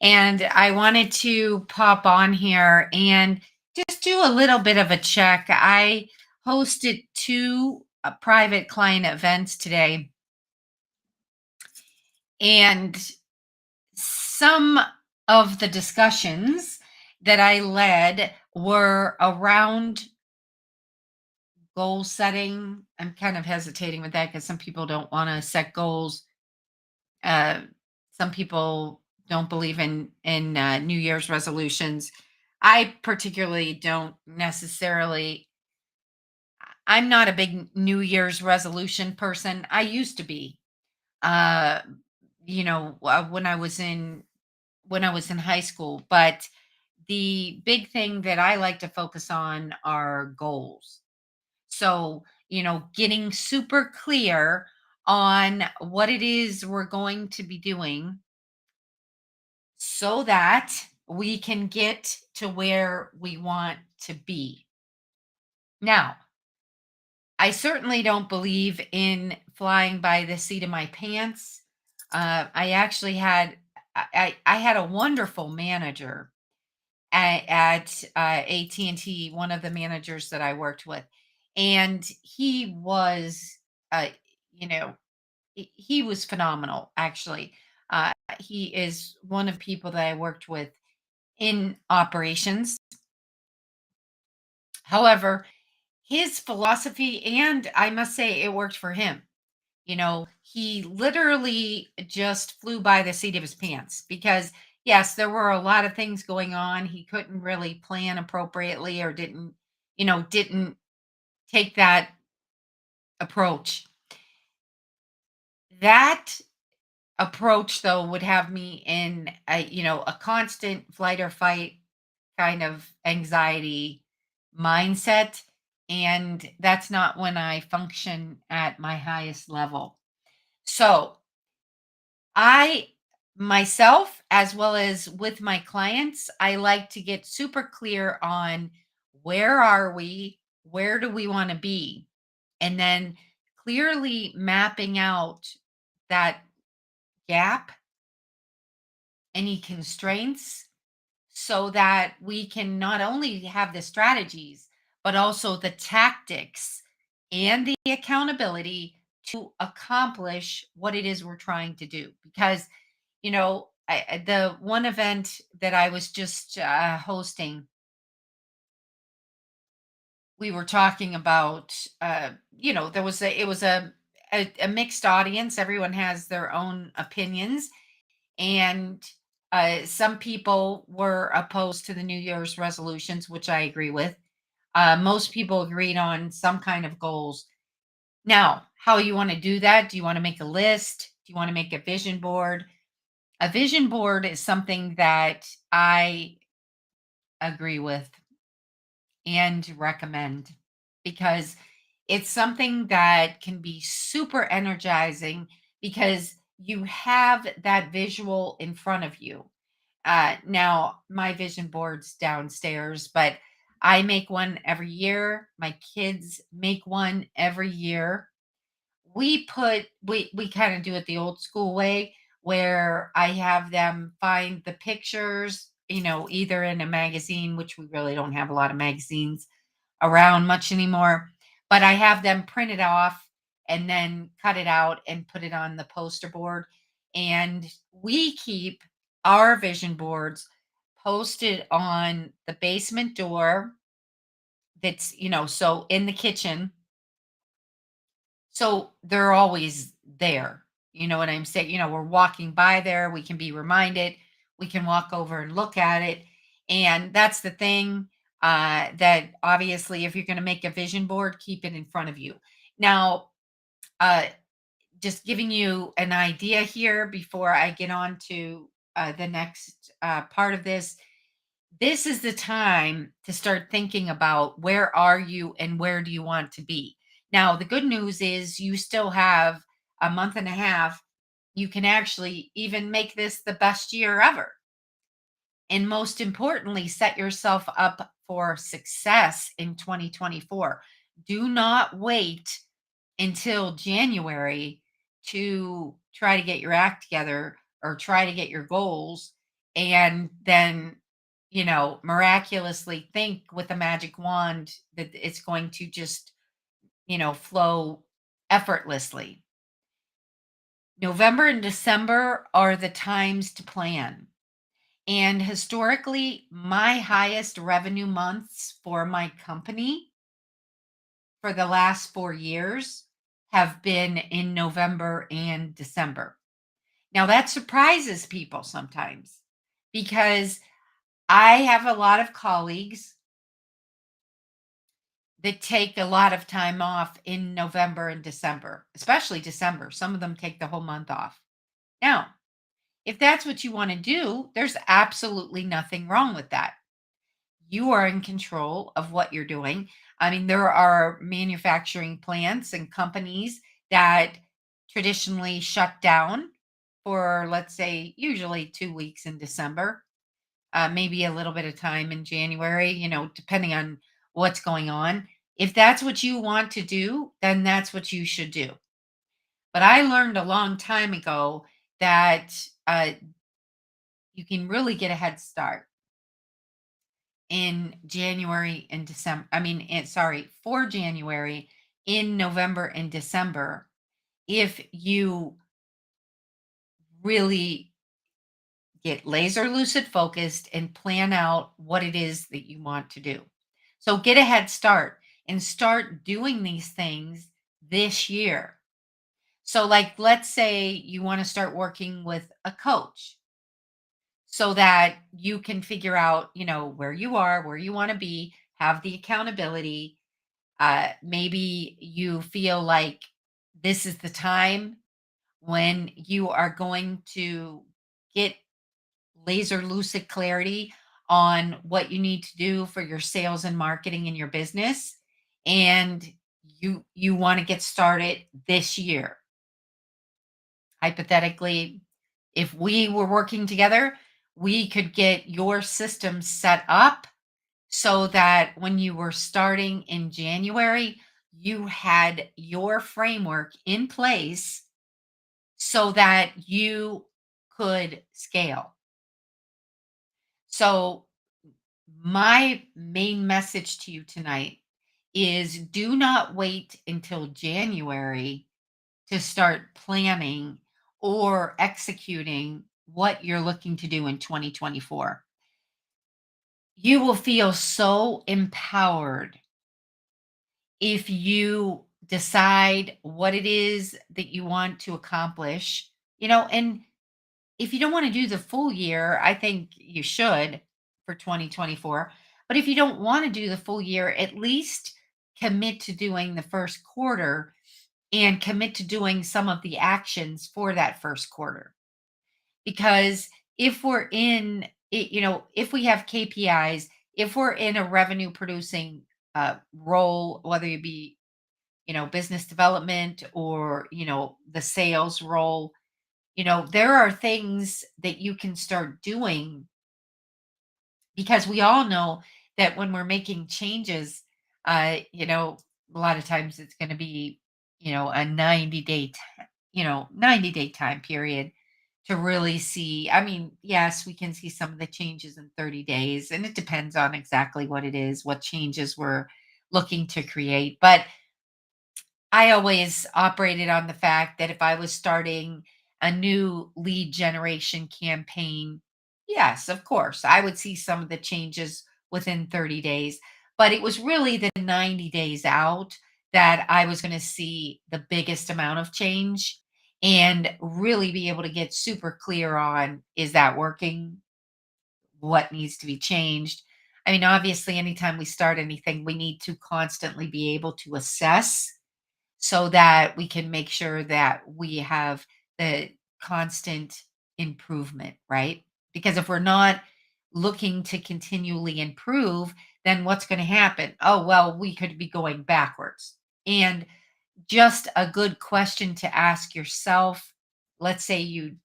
And I wanted to pop on here and just do a little bit of a check. I hosted two private client events today, and some of the discussions that I led were around goal setting. I'm kind of hesitating with that because some people don't want to set goals. Uh, some people don't believe in New Year's resolutions. I particularly don't necessarily. I'm not a big New Year's resolution person. I used to be. Uh, when I was in high school, but the big thing that I like to focus on are goals. So, getting super clear on what it is we're going to be doing so that we can get to where we want to be. Now, I certainly don't believe in flying by the seat of my pants. I actually had I had a wonderful manager at AT&T, one of the managers that I worked with, and he was, uh, you know, he was phenomenal. Actually, he is one of the people that I worked with in operations. However, his philosophy, and I must say, it worked for him. He literally just flew by the seat of his pants because, yes, there were a lot of things going on. He couldn't really plan appropriately or didn't take that approach. That approach, though, would have me in a constant flight or fight kind of anxiety mindset. And that's not when I function at my highest level. So, I myself, as well as with my clients, I like to get super clear on where are we? Where do we want to be? And then clearly mapping out that gap, any constraints, so that we can not only have the strategies, but also the tactics and the accountability to accomplish what it is we're trying to do. Because, the one event that I was just hosting, we were talking about, it was a mixed audience. Everyone has their own opinions, and some people were opposed to the New Year's resolutions, which I agree with. Most people agreed on some kind of goals. Now, how you want to do that? Do you want to make a list? Do you want to make a vision board? A vision board is something that I agree with and recommend because it's something that can be super energizing because you have that visual in front of you. Now, my vision board's downstairs, but I make one every year. My kids make one every year. We kind of do it the old school way where I have them find the pictures, either in a magazine, which we really don't have a lot of magazines around much anymore, but I have them print it off and then cut it out and put it on the poster board. And we keep our vision boards posted on the basement door that's, so in the kitchen. So they're always there. You know what I'm saying? We're walking by there, we can be reminded, we can walk over and look at it. And that's the thing, that obviously, if you're going to make a vision board, keep it in front of you. Now, uh, just giving you an idea here before I get on to the next part of this. This is the time to start thinking about where are you and where do you want to be. Now, the good news is you still have a month and a half. You can actually even make this the best year ever. And most importantly, set yourself up for success in 2024. Do not wait until January to try to get your act together or try to get your goals and then, miraculously think with a magic wand that it's going to just, flow effortlessly. November and December are the times to plan. And historically, my highest revenue months for my company for the last 4 years have been in November and December. Now, that surprises people sometimes because I have a lot of colleagues that take a lot of time off in November and December, especially December. Some of them take the whole month off. Now, if that's what you want to do, there's absolutely nothing wrong with that. You are in control of what you're doing. I mean, there are manufacturing plants and companies that traditionally shut down for, let's say, usually 2 weeks in December, maybe a little bit of time in January, depending on what's going on. If that's what you want to do, then that's what you should do. But I learned a long time ago that you can really get a head start in January and December. I mean, sorry, for January, in November and December, if you really get laser lucid focused and plan out what it is that you want to do. So get a head start and start doing these things this year. So, like, let's say you want to start working with a coach so that you can figure out, where you are, where you want to be, have the accountability. Maybe you feel like this is the time when you are going to get laser lucid clarity on what you need to do for your sales and marketing in your business, and you want to get started this year. Hypothetically, if we were working together, we could get your system set up so that when you were starting in January, you had your framework in place so that you could scale. So, my main message to you tonight is do not wait until January to start planning or executing what you're looking to do in 2024. You will feel so empowered if you decide what it is that you want to accomplish, and if you don't want to do the full year, I think you should for 2024. But if you don't want to do the full year, at least commit to doing the first quarter and commit to doing some of the actions for that first quarter. Because if we're in it, if we have KPIs, if we're in a revenue producing role, whether it be, business development or, the sales role, there are things that you can start doing because we all know that when we're making changes, a lot of times it's going to be, a 90-day time period to really see. I mean, yes, we can see some of the changes in 30 days, and it depends on exactly what it is, what changes we're looking to create. But I always operated on the fact that if I was starting a new lead generation campaign, yes, of course, I would see some of the changes within 30 days. But it was really the 90 days out that I was going to see the biggest amount of change and really be able to get super clear on, is that working? What needs to be changed? I mean, obviously, anytime we start anything, we need to constantly be able to assess so that we can make sure that we have the constant improvement, right? Because if we're not looking to continually improve, then what's going to happen? Oh, well, we could be going backwards. And just a good question to ask yourself, let's say you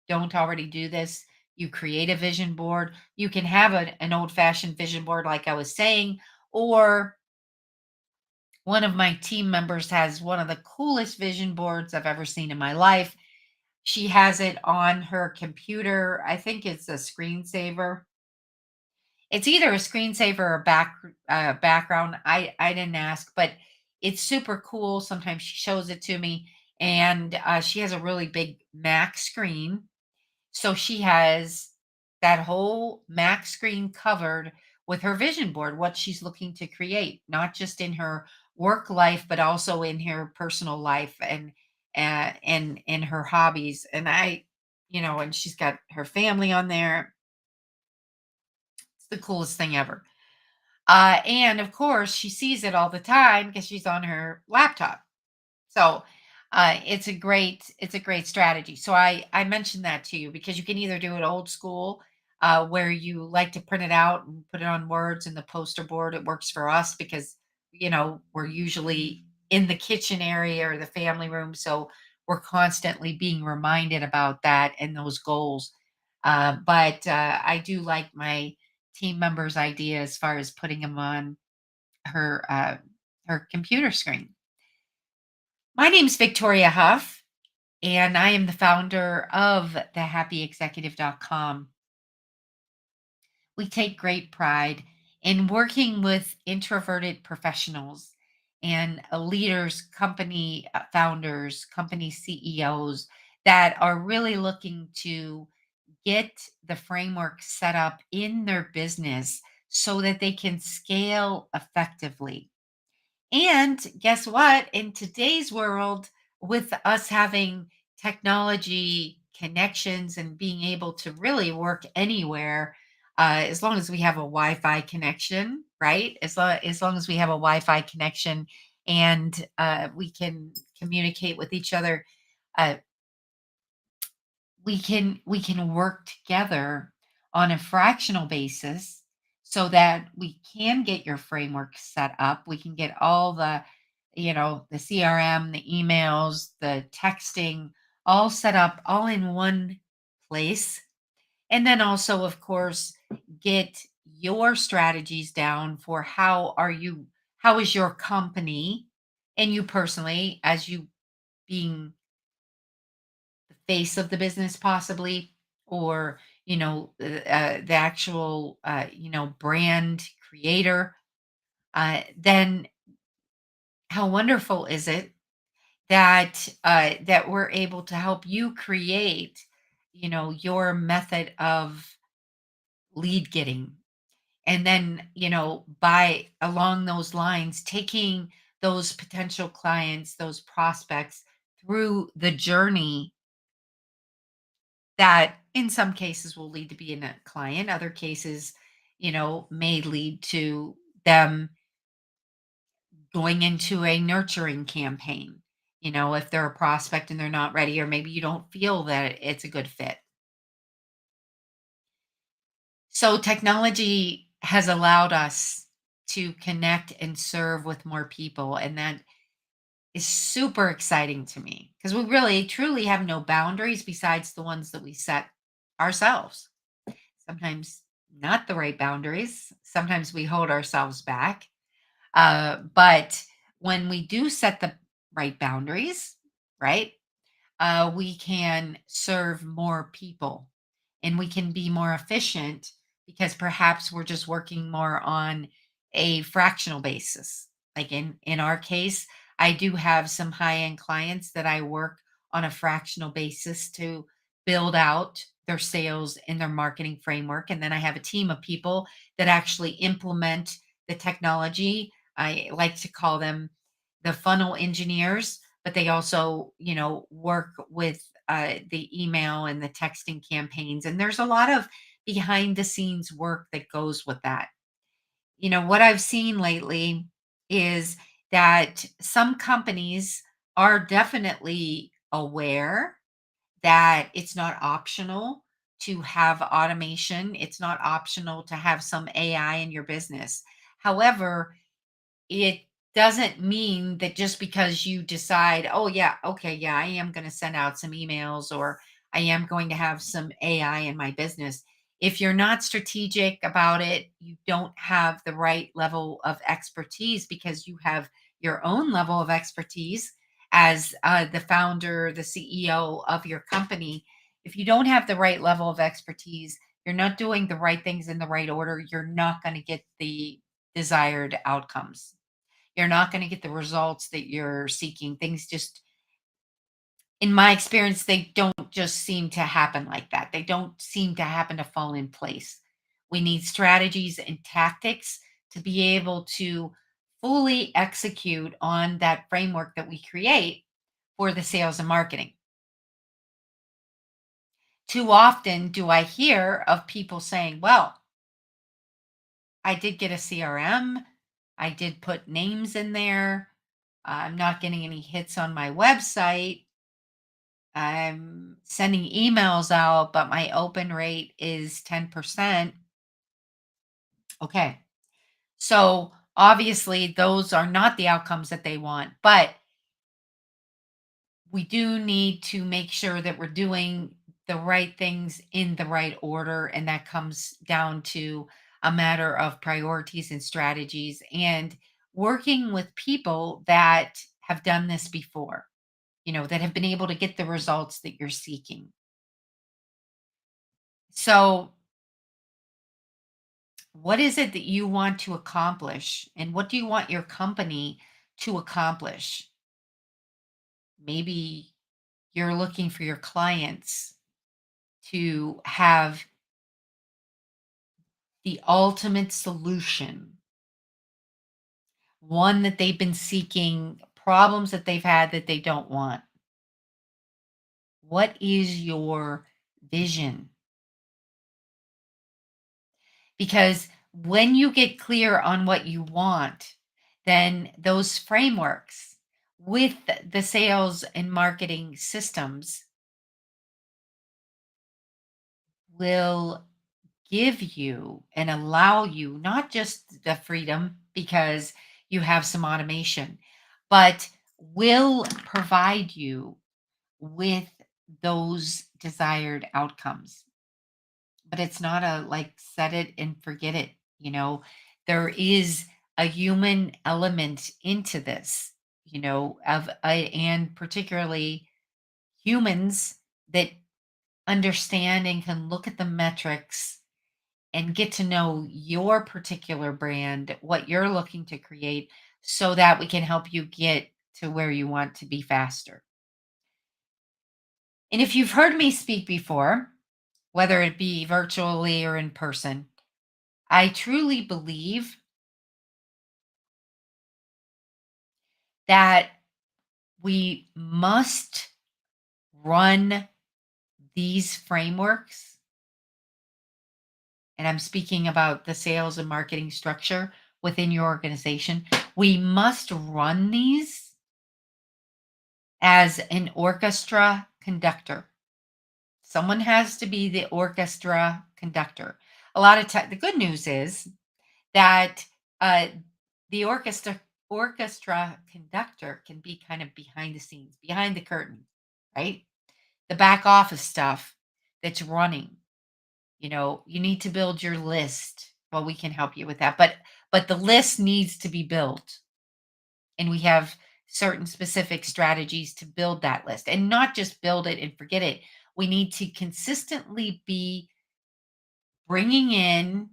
don't already do this, you create a vision board. You can have an old fashioned vision board, like I was saying, or one of my team members has one of the coolest vision boards I've ever seen in my life. She has it on her computer. I think it's a screensaver. It's either a screensaver or background. I didn't ask, but it's super cool. Sometimes she shows it to me, and she has a really big Mac screen, so she has that whole Mac screen covered with her vision board, what she's looking to create, not just in her work life, but also in her personal life and in her hobbies. And and she's got her family on there. It's the coolest thing ever. And of course, she sees it all the time because she's on her laptop. So it's a great strategy. So I mentioned that to you because you can either do it old school, where you like to print it out and put it on words in the poster board. It works for us because we're usually in the kitchen area or the family room, so we're constantly being reminded about that and those goals. But I do like my team members' idea as far as putting them on her computer screen. My name's Victoria Huff, and I am the founder of thehappyexecutive.com. We take great pride in working with introverted professionals and leaders, company founders, company CEOs that are really looking to get the framework set up in their business so that they can scale effectively. And guess what? In today's world, with us having technology connections and being able to really work anywhere, as long as we have a Wi-Fi connection, right? As long as we have a Wi-Fi connection and we can communicate with each other, uh, we can work together on a fractional basis so that we can get your framework set up. We can get all the CRM, the emails, the texting all set up all in one place. And then also, of course, get your strategies down for how is your company and you personally, as you being the face of the business possibly, or the actual brand creator. Then how wonderful is it that we're able to help you create your method of lead getting, and then by along those lines taking those potential clients, those prospects, through the journey that in some cases will lead to being a client, other cases, may lead to them going into a nurturing campaign. If they're a prospect and they're not ready, or maybe you don't feel that it's a good fit. So, technology has allowed us to connect and serve with more people. And that is super exciting to me because we really truly have no boundaries besides the ones that we set ourselves. Sometimes not the right boundaries. Sometimes we hold ourselves back. But when we do set the right boundaries, right, we can serve more people and we can be more efficient because perhaps we're just working more on a fractional basis. Like in our case, I do have some high end clients that I work on a fractional basis to build out their sales and their marketing framework, and then I have a team of people that actually implement the technology. I like to call them the funnel engineers, but they also, work with the email and the texting campaigns. And there's a lot of behind the scenes work that goes with that. What I've seen lately is that some companies are definitely aware that it's not optional to have automation. It's not optional to have some AI in your business. However, it doesn't mean that just because you decide, "Oh, yeah, okay, yeah, I am gonna send out some emails or I am going to have some AI in my business." If you're not strategic about it, you don't have the right level of expertise because you have your own level of expertise. as the founder, the CEO of your company. If you don't have the right level of expertise, you're not doing the right things in the right order, you're not going to get the desired outcomes. You're not going to get the results that you're seeking. Things just, in my experience, they don't just seem to happen like that. They don't seem to happen to fall in place. We need strategies and tactics to be able to fully execute on that framework that we create for the sales and marketing. Too often do I hear of people saying, well, I did get a CRM, I did put names in there, I'm not getting any hits on my website, I'm sending emails out, but my open rate is 10%. Okay. So obviously, those are not the outcomes that they want, but we do need to make sure that we're doing the right things in the right order. And that comes down to a matter of priorities and strategies and working with people that have done this before, that have been able to get the results that you're seeking. So, what is it that you want to accomplish? And what do you want your company to accomplish? Maybe you're looking for your clients to have the ultimate solution, one that they've been seeking, problems that they've had that they don't want. What is your vision? Because when you get clear on what you want, then those frameworks with the sales and marketing systems will give you and allow you not just the freedom because you have some automation, but will provide you with those desired outcomes. But it's not a like set it and forget it. You know, there is a human element into this, and particularly humans that understand and can look at the metrics and get to know your particular brand, what you're looking to create, so that we can help you get to where you want to be faster. And if you've heard me speak before, whether it be virtually or in person, I truly believe that we must run these frameworks. And I'm speaking about the sales and marketing structure within your organization. We must run these as an orchestra conductor. Someone has to be the orchestra conductor. A lot of time, the good news is that uh, the orchestra conductor can be kind of behind the scenes, behind the curtain, right? The back office stuff that's running. You need to build your list. Well, we can help you with that, but the list needs to be built, and we have certain specific strategies to build that list, and not just build it and forget it. We need to consistently be bringing in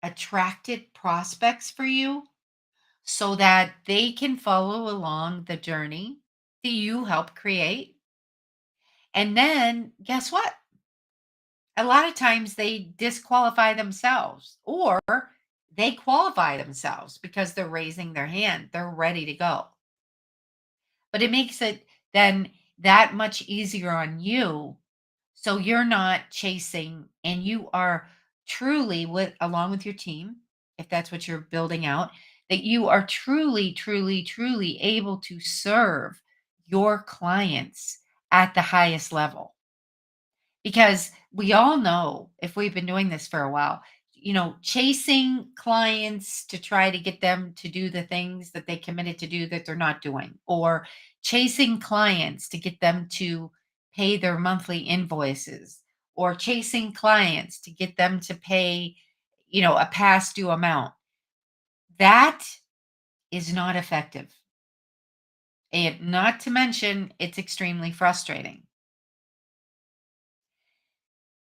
attracted prospects for you so that they can follow along the journey that you help create. And then guess what? A lot of times they disqualify themselves or they qualify themselves because they're raising their hand. They're ready to go. But it makes it then that much easier on you. So you're not chasing and you are truly with along with your team, if that's what you're building out, that you are truly, truly, truly able to serve your clients at the highest level. Because we all know if we've been doing this for a while, chasing clients to try to get them to do the things that they committed to do that they're not doing, or chasing clients to get them to pay their monthly invoices, or chasing clients to get them to pay, a past due amount. That is not effective. And not to mention, it's extremely frustrating.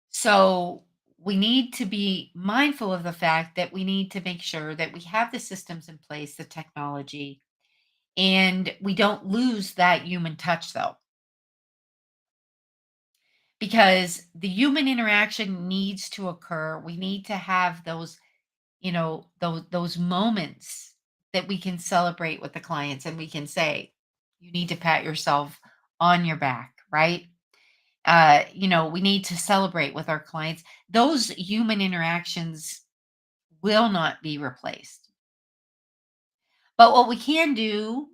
So we need to be mindful of the fact that we need to make sure that we have the systems in place, the technology, and we don't lose that human touch though, because the human interaction needs to occur. We need to have those, those moments that we can celebrate with the clients and we can say, you need to pat yourself on your back, right? We need to celebrate with our clients. Those human interactions will not be replaced. But what we can do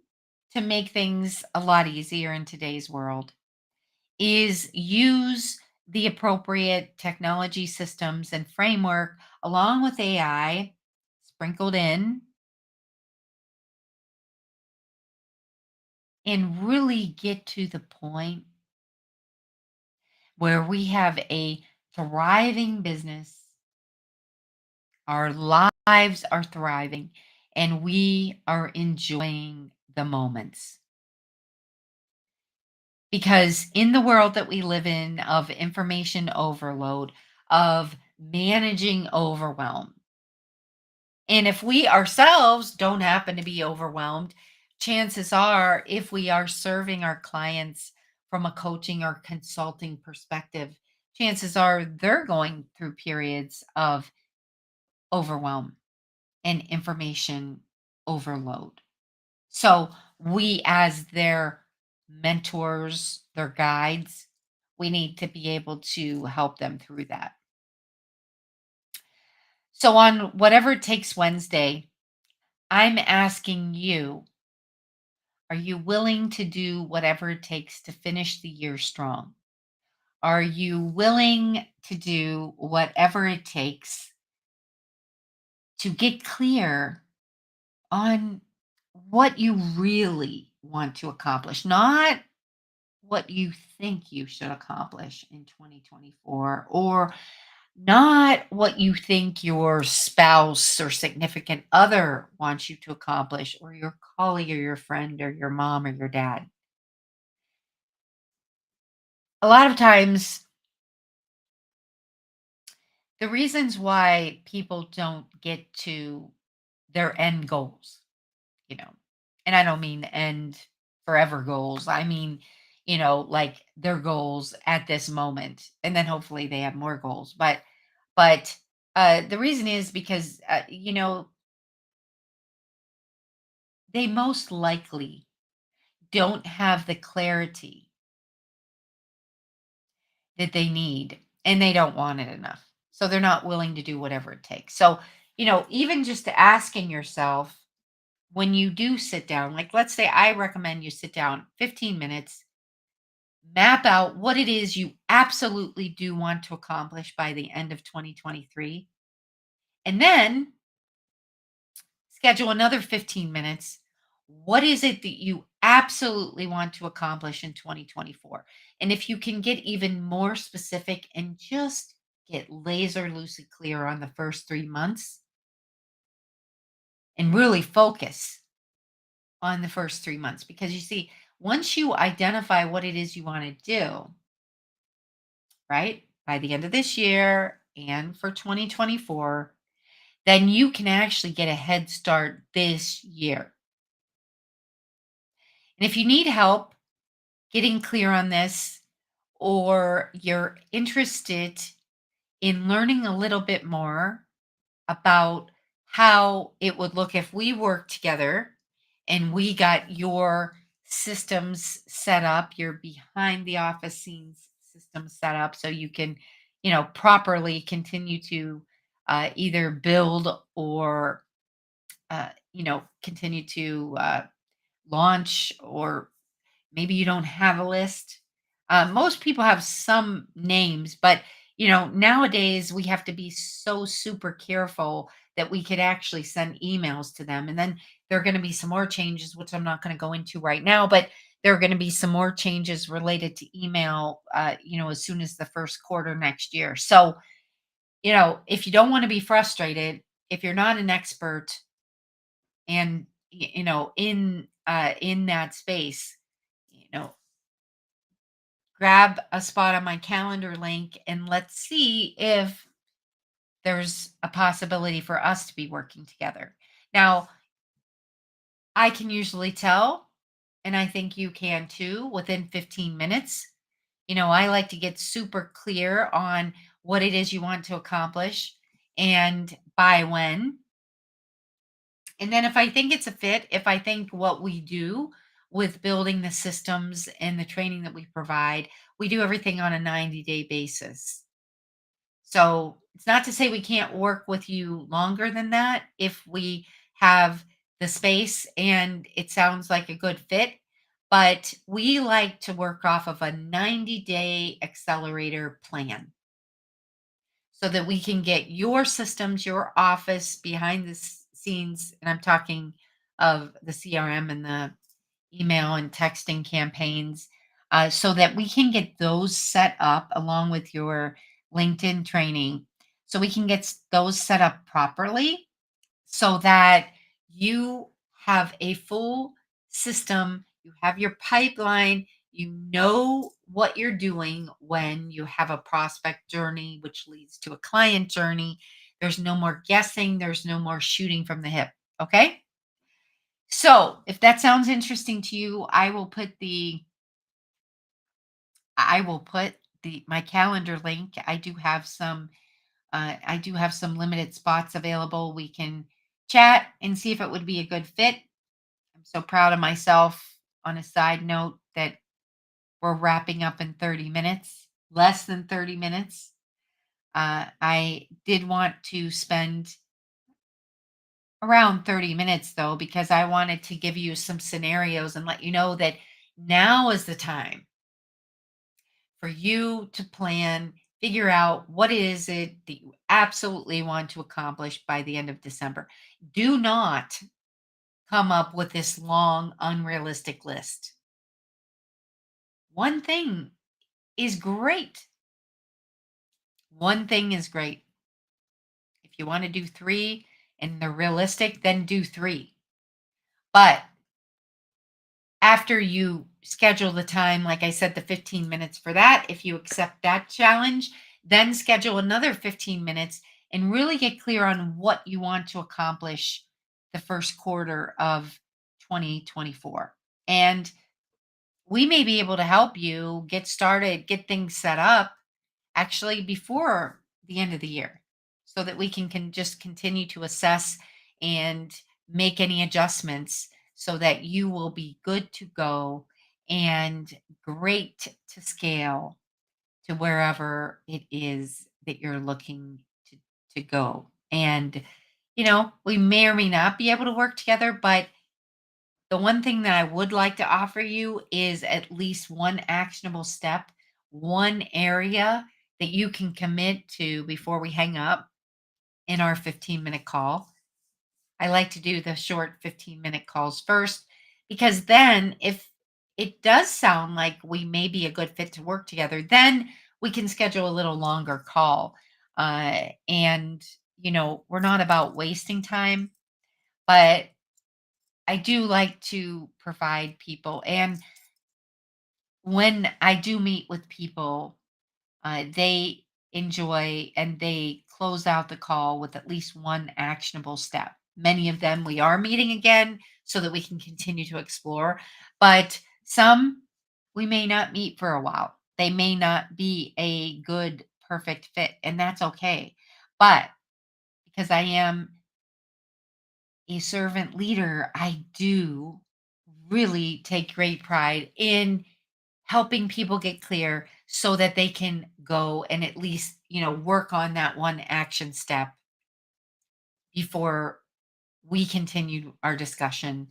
to make things a lot easier in today's world is use the appropriate technology systems and framework along with AI sprinkled in and really get to the point where we have a thriving business. Our lives are thriving and we are enjoying the moments. Because in the world that we live in of information overload, of managing overwhelm, and if we ourselves don't happen to be overwhelmed, chances are, if we are serving our clients from a coaching or consulting perspective, chances are they're going through periods of overwhelm and information overload. So, we, as their mentors, their guides, we need to be able to help them through that. So, on Whatever It Takes Wednesday, I'm asking you, are you willing to do whatever it takes to finish the year strong? Are you willing to do whatever it takes to get clear on what you really want to accomplish? Not what you think you should accomplish in 2024, or not what you think your spouse or significant other wants you to accomplish, or your colleague or your friend or your mom or your dad. A lot of times, the reasons why people don't get to their end goals, you know, and I don't mean end forever goals. I mean, like their goals at this moment, and then hopefully they have more goals. But the reason is because they most likely don't have the clarity that they need, and they don't want it enough. So they're not willing to do whatever it takes. So, even just asking yourself when you do sit down, like let's say I recommend you sit down 15 minutes, map out what it is you absolutely do want to accomplish by the end of 2023, and then schedule another 15 minutes. What is it that you absolutely want to accomplish in 2024? And if you can get even more specific and just get laser lucid clear on the first 3 months and really focus on the first 3 months, because you see, once you identify what it is you want to do, right, by the end of this year and for 2024, then you can actually get a head start this year. And if you need help getting clear on this, or you're interested in learning a little bit more about how it would look if we worked together and we got your systems set up, your behind the office scenes system set up so you can, properly continue to either build or, continue to launch, or maybe you don't have a list. Most people have some names, but nowadays we have to be so super careful that we could actually send emails to them. And then there are going to be some more changes, which I'm not going to go into right now, but there are going to be some more changes related to email, as soon as the first quarter next year. So, if you don't want to be frustrated, if you're not an expert, and in that space, you know, grab a spot on my calendar link and let's see if there's a possibility for us to be working together. Now, I can usually tell, and I think you can too, within 15 minutes. I like to get super clear on what it is you want to accomplish and by when. And then if I think it's a fit, if I think what we do with building the systems and the training that we provide, we do everything on a 90-day basis. So it's not to say we can't work with you longer than that if we have the space and it sounds like a good fit. But we like to work off of a 90-day accelerator plan so that we can get your systems, your office behind the scenes. And I'm talking of the CRM and the email and texting campaigns, so that we can get those set up along with your LinkedIn training. So we can get those set up properly so that you have a full system, you have your pipeline, you know what you're doing when you have a prospect journey, which leads to a client journey. There's no more guessing, there's no more shooting from the hip. Okay. So if that sounds interesting to you, I will put the my calendar link. I do have some limited spots available. We can chat and see if it would be a good fit. I'm so proud of myself on a side note that we're wrapping up in 30 minutes, less than 30 minutes. I did want to spend around 30 minutes though, because I wanted to give you some scenarios and let you know that now is the time for you to plan, figure out what is it that you absolutely want to accomplish by the end of December. Do not come up with this long, unrealistic list. One thing is great. One thing is great. If you want to do three and they're realistic, then do three. But after you schedule the time, like I said, the 15 minutes for that, if you accept that challenge, then schedule another 15 minutes and really get clear on what you want to accomplish the first quarter of 2024. And we may be able to help you get started, get things set up actually before the end of the year so that we can just continue to assess and make any adjustments so that you will be good to go and great to scale to wherever it is that you're looking to go. And, we may or may not be able to work together, but the one thing that I would like to offer you is at least one actionable step, one area that you can commit to before we hang up in our 15-minute call. I like to do the short 15-minute calls first because then if it does sound like we may be a good fit to work together, then we can schedule a little longer call. And, we're not about wasting time, but I do like to provide people. And when I do meet with people, they enjoy and they close out the call with at least one actionable step. Many of them we are meeting again so that we can continue to explore, but some we may not meet for a while. They may not be a good, perfect fit, and that's okay. But because I am a servant leader, I do really take great pride in helping people get clear so that they can go and at least, work on that one action step before we continue our discussion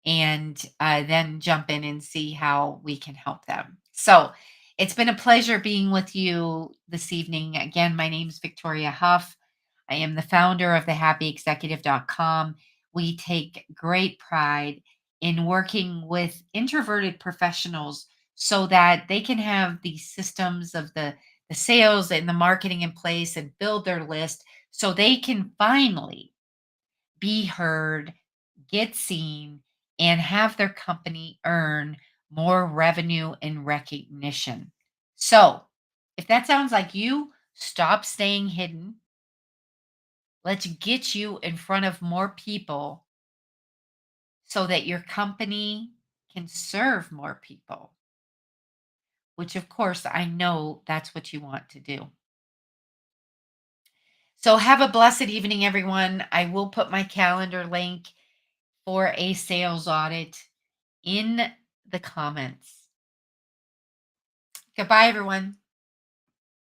and then jump in and see how we can help them. So it's been a pleasure being with you this evening. Again, my name is Victoria Huff. I am the founder of thehappyexecutive.com. We take great pride in working with introverted professionals so that they can have the systems of the sales and the marketing in place and build their list so they can finally be heard, get seen, and have their company earn more revenue and recognition. So, if that sounds like you, stop staying hidden. Let's get you in front of more people so that your company can serve more people, which, of course, I know that's what you want to do. So, have a blessed evening, everyone. I will put my calendar link for a sales audit in the comments. Goodbye, everyone.